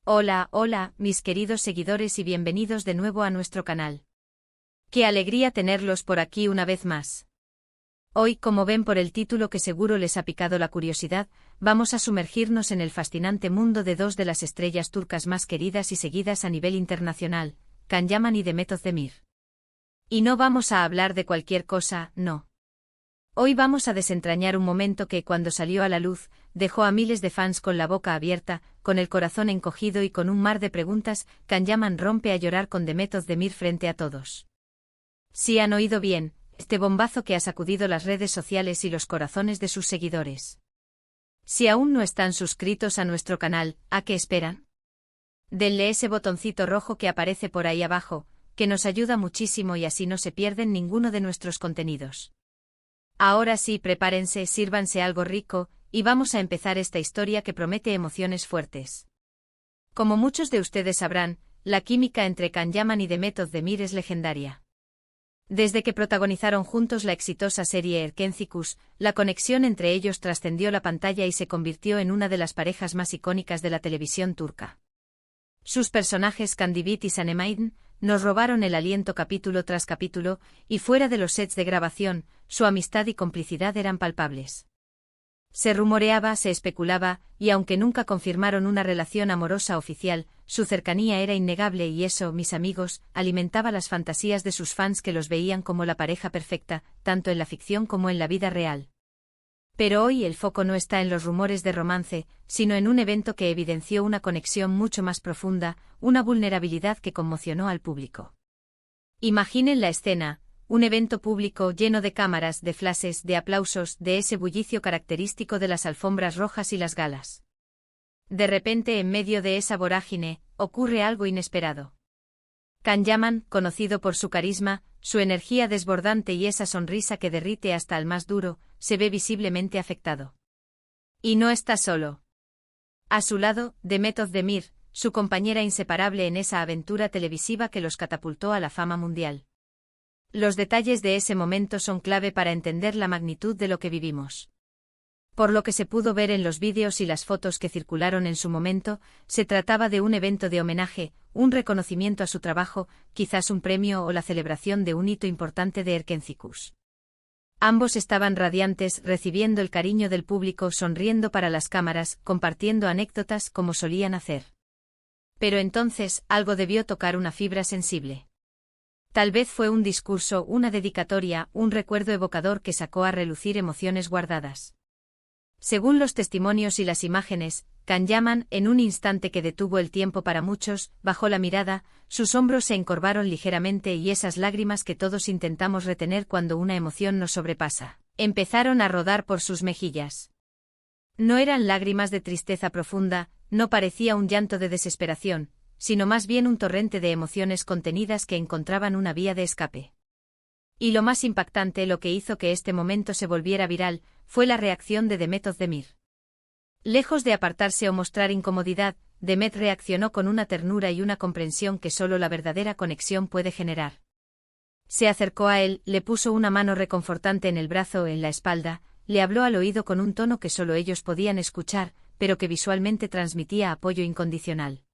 Hola, hola, mis queridos seguidores y bienvenidos de nuevo a nuestro canal. Qué alegría tenerlos por aquí una vez más. Hoy, como ven por el título que seguro les ha picado la curiosidad, vamos a sumergirnos en el fascinante mundo de dos de las estrellas turcas más queridas y seguidas a nivel internacional, Can Yaman y Demet Özdemir. Y no vamos a hablar de cualquier cosa, no. Hoy vamos a desentrañar un momento que, cuando salió a la luz, dejó a miles de fans con la boca abierta, con el corazón encogido y con un mar de preguntas. Can Yaman rompe a llorar con Demet Özdemir frente a todos. Sí han oído bien, este bombazo que ha sacudido las redes sociales y los corazones de sus seguidores. Si aún no están suscritos a nuestro canal, ¿a qué esperan? Denle ese botoncito rojo que aparece por ahí abajo, que nos ayuda muchísimo y así no se pierden ninguno de nuestros contenidos. Ahora sí, prepárense, sírvanse algo rico, y vamos a empezar esta historia que promete emociones fuertes. Como muchos de ustedes sabrán, la química entre Can Yaman y Demet Özdemir es legendaria. Desde que protagonizaron juntos la exitosa serie Erkencikus, la conexión entre ellos trascendió la pantalla y se convirtió en una de las parejas más icónicas de la televisión turca. Sus personajes Kandibit y Sanemeyn nos robaron el aliento capítulo tras capítulo, y fuera de los sets de grabación, su amistad y complicidad eran palpables. Se rumoreaba, se especulaba, y aunque nunca confirmaron una relación amorosa oficial, su cercanía era innegable y eso, mis amigos, alimentaba las fantasías de sus fans que los veían como la pareja perfecta, tanto en la ficción como en la vida real. Pero hoy el foco no está en los rumores de romance, sino en un evento que evidenció una conexión mucho más profunda, una vulnerabilidad que conmocionó al público. Imaginen la escena, un evento público lleno de cámaras, de flashes, de aplausos, de ese bullicio característico de las alfombras rojas y las galas. De repente, en medio de esa vorágine, ocurre algo inesperado. Can Yaman, conocido por su carisma, su energía desbordante y esa sonrisa que derrite hasta al más duro, se ve visiblemente afectado. Y no está solo. A su lado, Demet Özdemir, su compañera inseparable en esa aventura televisiva que los catapultó a la fama mundial. Los detalles de ese momento son clave para entender la magnitud de lo que vivimos. Por lo que se pudo ver en los vídeos y las fotos que circularon en su momento, se trataba de un evento de homenaje, un reconocimiento a su trabajo, quizás un premio o la celebración de un hito importante de Erkencikus. Ambos estaban radiantes, recibiendo el cariño del público, sonriendo para las cámaras, compartiendo anécdotas como solían hacer. Pero entonces, algo debió tocar una fibra sensible. Tal vez fue un discurso, una dedicatoria, un recuerdo evocador que sacó a relucir emociones guardadas. Según los testimonios y las imágenes, Can Yaman, en un instante que detuvo el tiempo para muchos, bajó la mirada, sus hombros se encorvaron ligeramente y esas lágrimas que todos intentamos retener cuando una emoción nos sobrepasa, empezaron a rodar por sus mejillas. No eran lágrimas de tristeza profunda, no parecía un llanto de desesperación, sino más bien un torrente de emociones contenidas que encontraban una vía de escape. Y lo más impactante, lo que hizo que este momento se volviera viral, fue la reacción de Demet Özdemir. Lejos de apartarse o mostrar incomodidad, Demet reaccionó con una ternura y una comprensión que solo la verdadera conexión puede generar. Se acercó a él, le puso una mano reconfortante en el brazo o en la espalda, le habló al oído con un tono que solo ellos podían escuchar, pero que visualmente transmitía apoyo incondicional.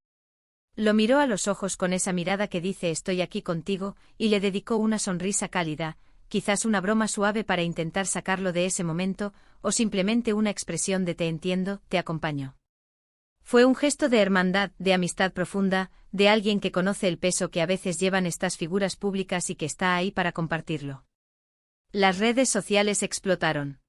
Lo miró a los ojos con esa mirada que dice estoy aquí contigo, y le dedicó una sonrisa cálida, quizás una broma suave para intentar sacarlo de ese momento, o simplemente una expresión de te entiendo, te acompaño. Fue un gesto de hermandad, de amistad profunda, de alguien que conoce el peso que a veces llevan estas figuras públicas y que está ahí para compartirlo. Las redes sociales explotaron.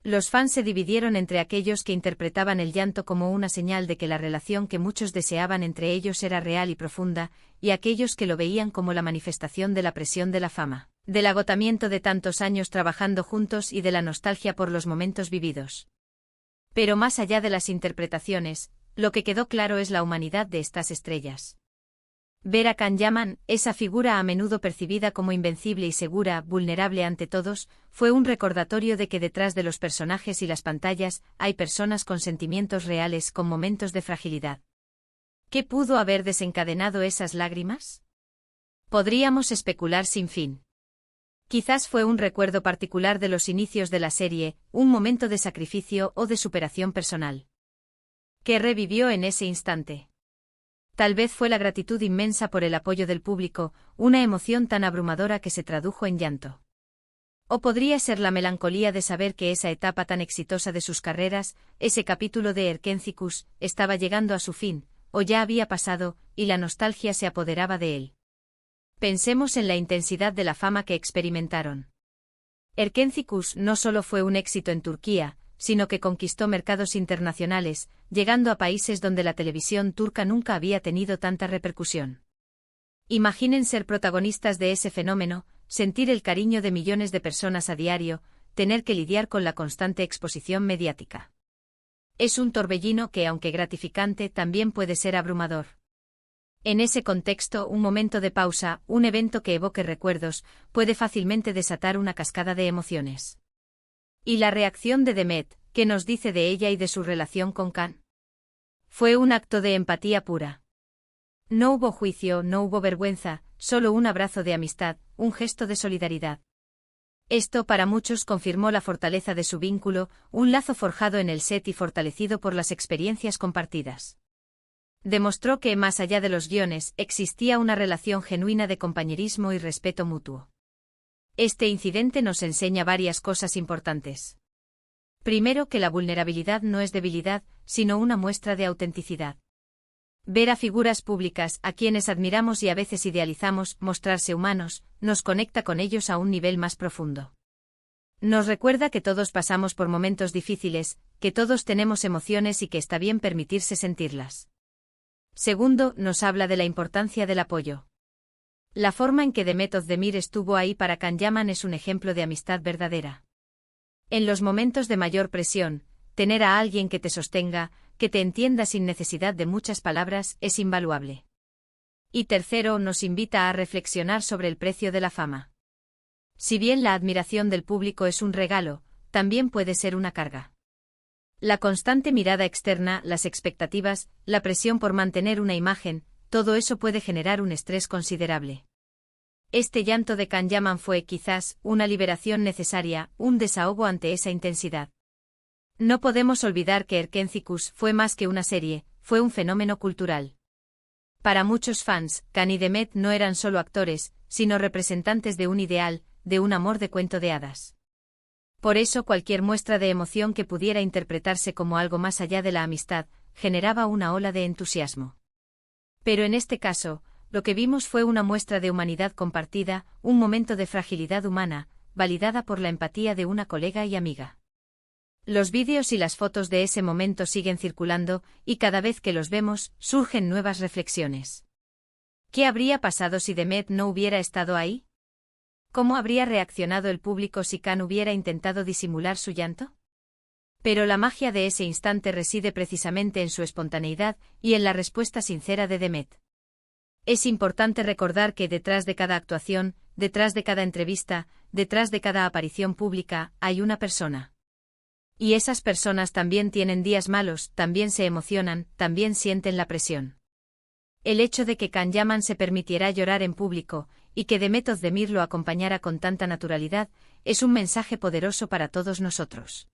Los fans se dividieron entre aquellos que interpretaban el llanto como una señal de que la relación que muchos deseaban entre ellos era real y profunda, y aquellos que lo veían como la manifestación de la presión de la fama, del agotamiento de tantos años trabajando juntos y de la nostalgia por los momentos vividos. Pero más allá de las interpretaciones, lo que quedó claro es la humanidad de estas estrellas. Ver a Can Yaman, esa figura a menudo percibida como invencible y segura, vulnerable ante todos, fue un recordatorio de que detrás de los personajes y las pantallas, hay personas con sentimientos reales, con momentos de fragilidad. ¿Qué pudo haber desencadenado esas lágrimas? Podríamos especular sin fin. Quizás fue un recuerdo particular de los inicios de la serie, un momento de sacrificio o de superación personal. ¿Qué revivió en ese instante? Tal vez fue la gratitud inmensa por el apoyo del público, una emoción tan abrumadora que se tradujo en llanto. O podría ser la melancolía de saber que esa etapa tan exitosa de sus carreras, ese capítulo de Erkencikus, estaba llegando a su fin, o ya había pasado, y la nostalgia se apoderaba de él. Pensemos en la intensidad de la fama que experimentaron. Erkencikus no solo fue un éxito en Turquía, sino que conquistó mercados internacionales, llegando a países donde la televisión turca nunca había tenido tanta repercusión. Imaginen ser protagonistas de ese fenómeno, sentir el cariño de millones de personas a diario, tener que lidiar con la constante exposición mediática. Es un torbellino que, aunque gratificante, también puede ser abrumador. En ese contexto, un momento de pausa, un evento que evoque recuerdos, puede fácilmente desatar una cascada de emociones. ¿Y la reacción de Demet, qué nos dice de ella y de su relación con Can? Fue un acto de empatía pura. No hubo juicio, no hubo vergüenza, solo un abrazo de amistad, un gesto de solidaridad. Esto para muchos confirmó la fortaleza de su vínculo, un lazo forjado en el set y fortalecido por las experiencias compartidas. Demostró que, más allá de los guiones, existía una relación genuina de compañerismo y respeto mutuo. Este incidente nos enseña varias cosas importantes. Primero, que la vulnerabilidad no es debilidad, sino una muestra de autenticidad. Ver a figuras públicas, a quienes admiramos y a veces idealizamos, mostrarse humanos, nos conecta con ellos a un nivel más profundo. Nos recuerda que todos pasamos por momentos difíciles, que todos tenemos emociones y que está bien permitirse sentirlas. Segundo, nos habla de la importancia del apoyo. La forma en que Demet Özdemir estuvo ahí para Can Yaman es un ejemplo de amistad verdadera. En los momentos de mayor presión, tener a alguien que te sostenga, que te entienda sin necesidad de muchas palabras, es invaluable. Y tercero, nos invita a reflexionar sobre el precio de la fama. Si bien la admiración del público es un regalo, también puede ser una carga. La constante mirada externa, las expectativas, la presión por mantener una imagen, todo eso puede generar un estrés considerable. Este llanto de Can Yaman fue, quizás, una liberación necesaria, un desahogo ante esa intensidad. No podemos olvidar que Erkencikus fue más que una serie, fue un fenómeno cultural. Para muchos fans, Can y Demet no eran solo actores, sino representantes de un ideal, de un amor de cuento de hadas. Por eso cualquier muestra de emoción que pudiera interpretarse como algo más allá de la amistad, generaba una ola de entusiasmo. Pero en este caso, lo que vimos fue una muestra de humanidad compartida, un momento de fragilidad humana, validada por la empatía de una colega y amiga. Los vídeos y las fotos de ese momento siguen circulando, y cada vez que los vemos, surgen nuevas reflexiones. ¿Qué habría pasado si Demet no hubiera estado ahí? ¿Cómo habría reaccionado el público si Can hubiera intentado disimular su llanto? Pero la magia de ese instante reside precisamente en su espontaneidad y en la respuesta sincera de Demet. Es importante recordar que detrás de cada actuación, detrás de cada entrevista, detrás de cada aparición pública, hay una persona. Y esas personas también tienen días malos, también se emocionan, también sienten la presión. El hecho de que Can Yaman se permitiera llorar en público, y que Demet Özdemir lo acompañara con tanta naturalidad, es un mensaje poderoso para todos nosotros.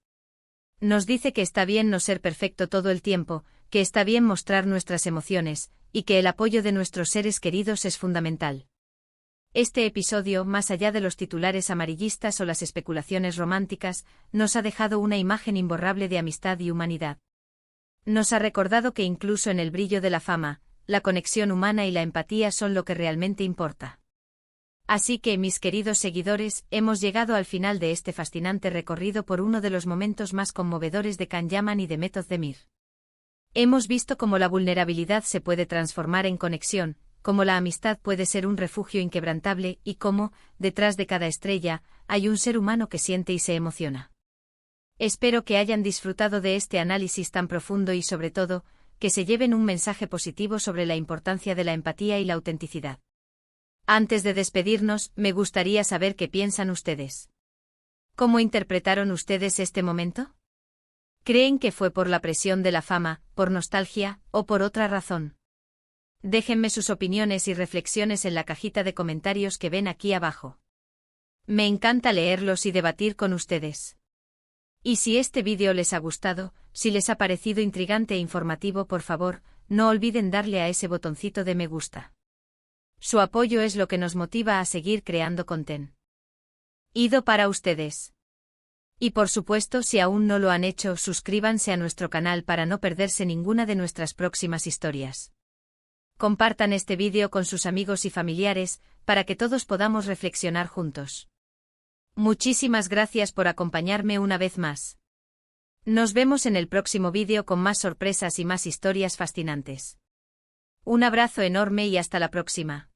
Nos dice que está bien no ser perfecto todo el tiempo, que está bien mostrar nuestras emociones, y que el apoyo de nuestros seres queridos es fundamental. Este episodio, más allá de los titulares amarillistas o las especulaciones románticas, nos ha dejado una imagen imborrable de amistad y humanidad. Nos ha recordado que incluso en el brillo de la fama, la conexión humana y la empatía son lo que realmente importa. Así que, mis queridos seguidores, hemos llegado al final de este fascinante recorrido por uno de los momentos más conmovedores de Can Yaman y Demet Özdemir. Hemos visto cómo la vulnerabilidad se puede transformar en conexión, cómo la amistad puede ser un refugio inquebrantable y cómo, detrás de cada estrella, hay un ser humano que siente y se emociona. Espero que hayan disfrutado de este análisis tan profundo y, sobre todo, que se lleven un mensaje positivo sobre la importancia de la empatía y la autenticidad. Antes de despedirnos, me gustaría saber qué piensan ustedes. ¿Cómo interpretaron ustedes este momento? ¿Creen que fue por la presión de la fama, por nostalgia, o por otra razón? Déjenme sus opiniones y reflexiones en la cajita de comentarios que ven aquí abajo. Me encanta leerlos y debatir con ustedes. Y si este vídeo les ha gustado, si les ha parecido intrigante e informativo, por favor, no olviden darle a ese botoncito de me gusta. Su apoyo es lo que nos motiva a seguir creando contenido para ustedes. Y por supuesto, si aún no lo han hecho, suscríbanse a nuestro canal para no perderse ninguna de nuestras próximas historias. Compartan este vídeo con sus amigos y familiares, para que todos podamos reflexionar juntos. Muchísimas gracias por acompañarme una vez más. Nos vemos en el próximo vídeo con más sorpresas y más historias fascinantes. Un abrazo enorme y hasta la próxima.